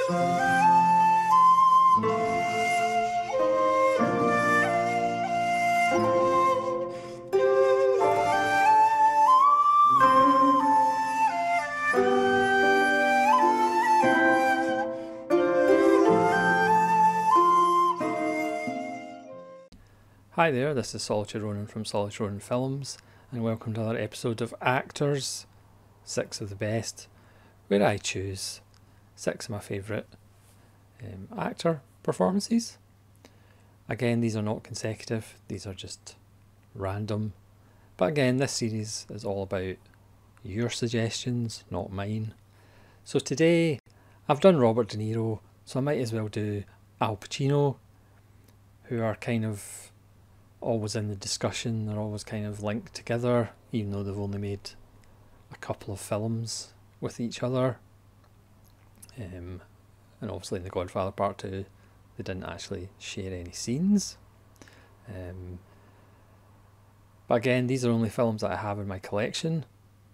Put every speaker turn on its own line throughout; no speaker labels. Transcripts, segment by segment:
Hi there, this is Solitary Ronin from Solitary Ronin Films, and welcome to another episode of Actors, 6 of the Best, where I choose 6 of my favourite actor performances. Again, these are not consecutive, these are just random. But again, this series is all about your suggestions, not mine. So today, I've done Robert De Niro, so I might as well do Al Pacino, who are kind of always in the discussion. They're always kind of linked together, even though they've only made a couple of films with each other. And obviously in The Godfather Part 2 they didn't actually share any scenes. But again, these are only films that I have in my collection,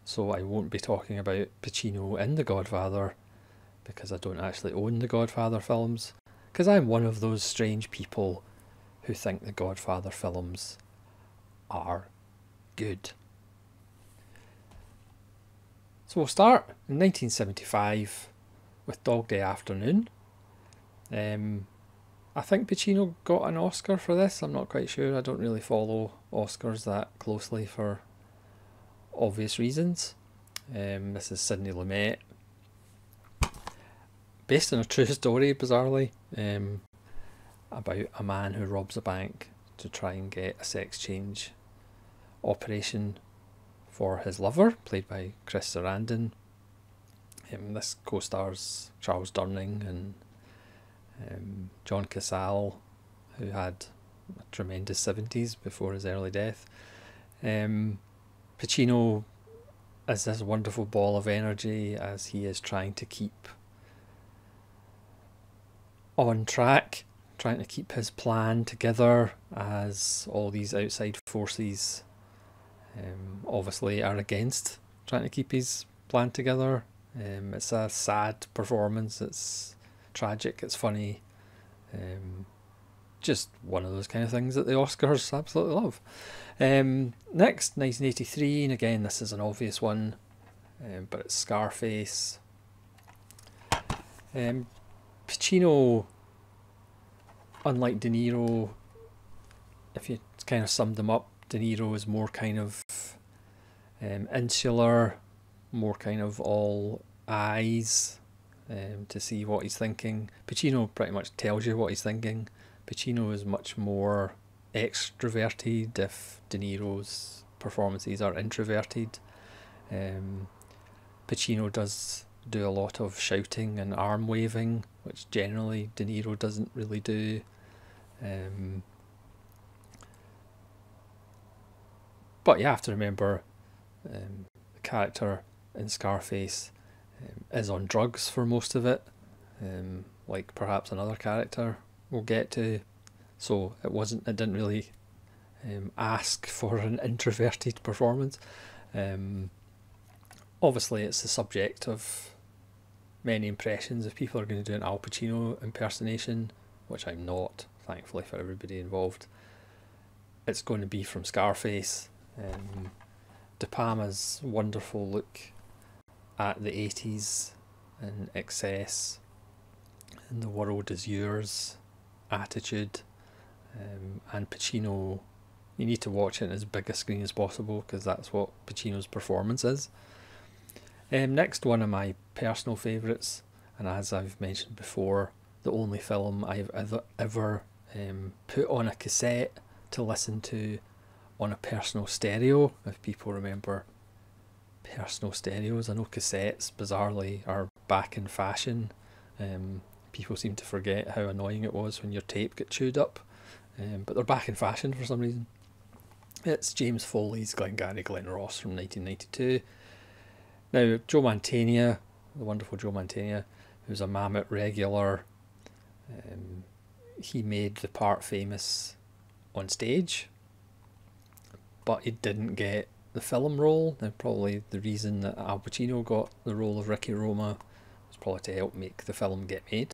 so I won't be talking about Pacino in The Godfather because I don't actually own the Godfather films, because I'm one of those strange people who think the Godfather films are good. So we'll start in 1975 with Dog Day Afternoon. I think Pacino got an Oscar for this, I'm not quite sure. I don't really follow Oscars that closely for obvious reasons. This is Sidney Lumet. Based on a true story, bizarrely. About a man who robs a bank to try and get a sex change operation for his lover, played by Chris Sarandon. This co-stars Charles Durning and John Cazale, who had a tremendous 70s before his early death. Pacino is this wonderful ball of energy as he is trying to keep on track, trying to keep his plan together as all these outside forces obviously are against trying to keep his plan together. It's a sad performance, it's tragic, it's funny, just one of those kind of things that the Oscars absolutely love. Next, 1983, and again this is an obvious one, but it's Scarface. Pacino, unlike De Niro, if you kind of summed them up, De Niro is more kind of insular, more kind of all eyes to see what he's thinking. Pacino pretty much tells you what he's thinking. Pacino is much more extroverted, if De Niro's performances are introverted. Pacino does do a lot of shouting and arm waving, which generally De Niro doesn't really do. But you have to remember the character in Scarface is on drugs for most of it, like perhaps another character we'll get to. So it didn't really ask for an introverted performance. Obviously it's the subject of many impressions. If people are going to do an Al Pacino impersonation, which I'm not, thankfully for everybody involved, it's going to be from Scarface. De Palma's wonderful look at the 80s and excess and the world is yours attitude, and Pacino, you need to watch it on as big a screen as possible because that's what Pacino's performance is. Next, one of my personal favourites, and as I've mentioned before, the only film I've ever put on a cassette to listen to on a personal stereo. If people remember personal stereos, I know cassettes bizarrely are back in fashion. People seem to forget how annoying it was when your tape got chewed up, but they're back in fashion for some reason. It's James Foley's Glengarry Glen Ross from 1992. Now, Joe Mantegna, the wonderful Joe Mantegna, who's a Mammoth regular, he made the part famous on stage, but he didn't get the film role. Now, probably the reason that Al Pacino got the role of Ricky Roma was probably to help make the film get made.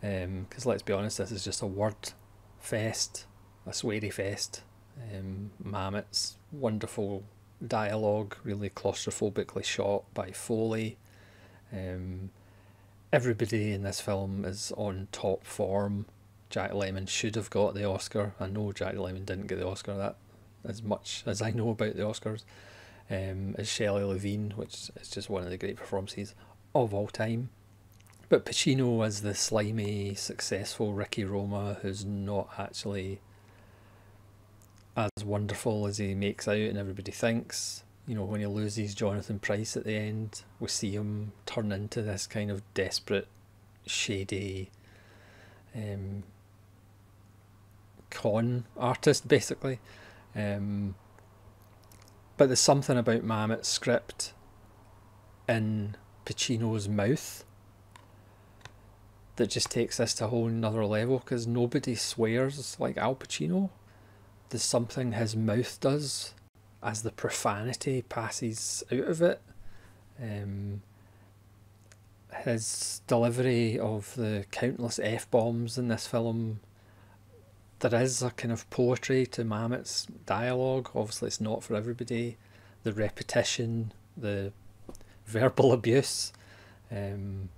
Because let's be honest, this is just a word fest, a sweary fest. Mamet's wonderful dialogue, really claustrophobically shot by Foley. Everybody in this film is on top form. Jack Lemmon should have got the Oscar. I know Jack Lemmon didn't get the Oscar, that as much as I know about the Oscars. As Shelley Levine, which is just one of the great performances of all time. But Pacino as the slimy, successful Ricky Roma, who's not actually as wonderful as he makes out and everybody thinks. You know, when he loses Jonathan Pryce at the end, we see him turn into this kind of desperate, shady con artist, basically. But there's something about Mamet's script in Pacino's mouth that just takes this to a whole nother level, because nobody swears like Al Pacino. There's something his mouth does as the profanity passes out of it. His delivery of the countless F-bombs in this film, there is a kind of poetry to Mamet's dialogue. Obviously it's not for everybody. The repetition, the verbal abuse. You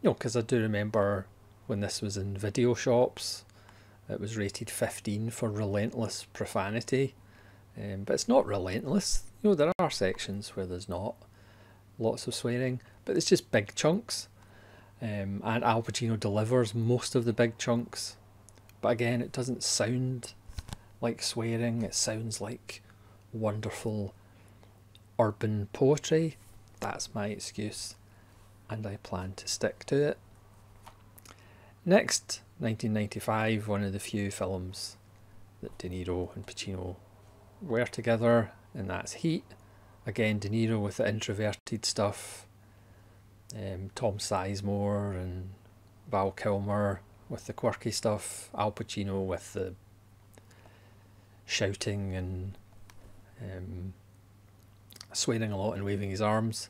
know, because I do remember when this was in video shops, it was rated 15 for relentless profanity. But it's not relentless. You know, there are sections where there's not lots of swearing, but it's just big chunks. And Al Pacino delivers most of the big chunks. But again, it doesn't sound like swearing. It sounds like wonderful urban poetry. That's my excuse, and I plan to stick to it. Next, 1995, one of the few films that De Niro and Pacino were together, and that's Heat. Again, De Niro with the introverted stuff, Tom Sizemore and Val Kilmer with the quirky stuff, Al Pacino with the shouting and swearing a lot and waving his arms.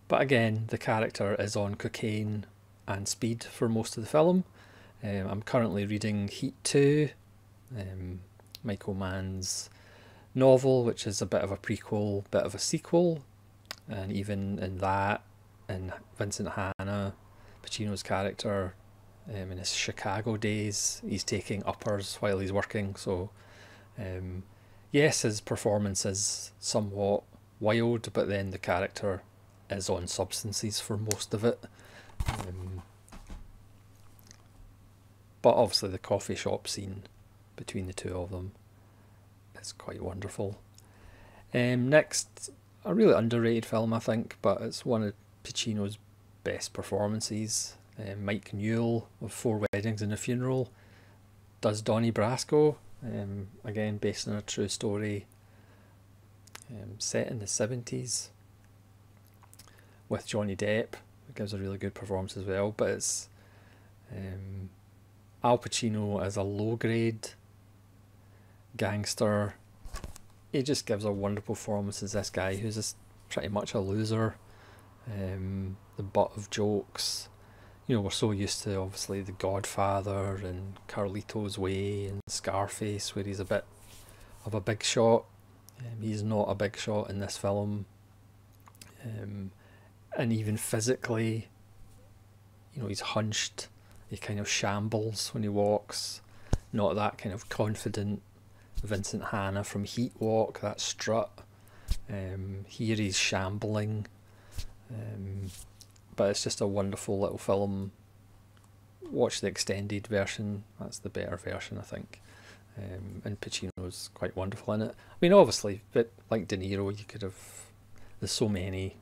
But again, the character is on cocaine and speed for most of the film. I'm currently reading Heat 2, Michael Mann's novel, which is a bit of a prequel, bit of a sequel, and even in that, in Vincent Hanna, Pacino's character, in his Chicago days, he's taking uppers while he's working. So yes, his performance is somewhat wild, but then the character is on substances for most of it. But obviously the coffee shop scene between the two of them is quite wonderful. Next, a really underrated film, I think, but it's one of Pacino's best performances. Mike Newell of Four Weddings and a Funeral does Donnie Brasco, again based on a true story, set in the 70s with Johnny Depp. It gives a really good performance as well, but it's Al Pacino as a low-grade gangster. He just gives a wonderful performance as this guy who's pretty much a loser, the butt of jokes. You know, we're so used to obviously The Godfather and Carlito's Way and Scarface, where he's a bit of a big shot. He's not a big shot in this film. And even physically, you know, he's hunched. He kind of shambles when he walks. Not that kind of confident Vincent Hanna from Heat walk, that strut. Here he's shambling. But it's just a wonderful little film. Watch the extended version, that's the better version, I think. And Pacino's quite wonderful in it. I mean, obviously, but like De Niro, you could have... There's so many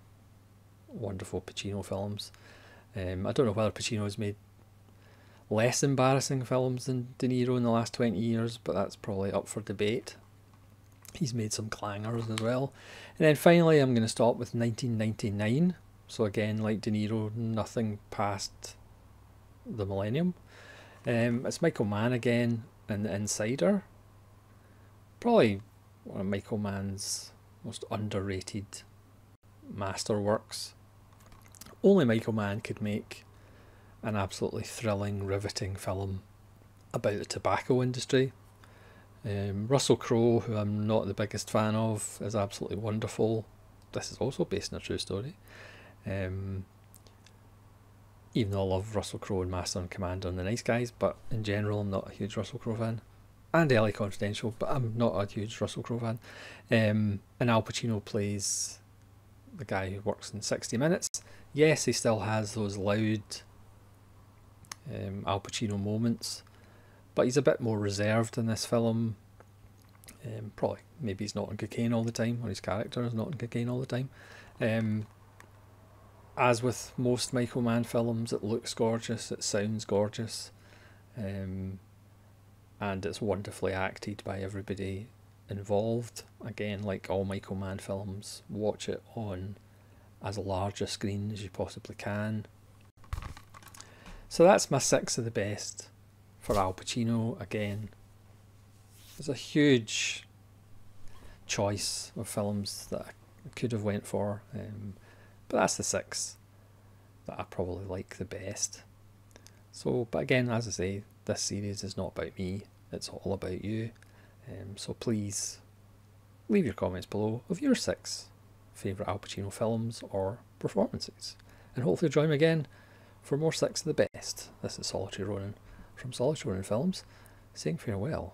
wonderful Pacino films. I don't know whether Pacino has made less embarrassing films than De Niro in the last 20 years, but that's probably up for debate. He's made some clangers as well. And then finally, I'm going to stop with 1999. So again, like De Niro, nothing past the millennium. It's Michael Mann again in The Insider. Probably one of Michael Mann's most underrated masterworks. only Michael Mann could make an absolutely thrilling, riveting film about the tobacco industry. Russell Crowe, who I'm not the biggest fan of, is absolutely wonderful. This is also based on a true story. Even though I love Russell Crowe and Master and Commander and The Nice Guys, but in general I'm not a huge Russell Crowe fan. And LA Confidential, but I'm not a huge Russell Crowe fan. And Al Pacino plays the guy who works in 60 Minutes. Yes, he still has those loud Al Pacino moments, but he's a bit more reserved in this film. Probably, maybe he's not on cocaine all the time, or his character is not on cocaine all the time. As with most Michael Mann films, it looks gorgeous, it sounds gorgeous, and it's wonderfully acted by everybody involved. Again, like all Michael Mann films, watch it on as large a screen as you possibly can. So that's my 6 of the best for Al Pacino. Again, there's a huge choice of films that I could have went for, but that's the 6 that I probably like the best. So, but again, as I say, this series is not about me, it's all about you. So please leave your comments below of your 6 favourite Al Pacino films or performances, and hopefully join me again for more 6 of the best. This is Solitary Ronin from Solitary Ronin Films, saying farewell.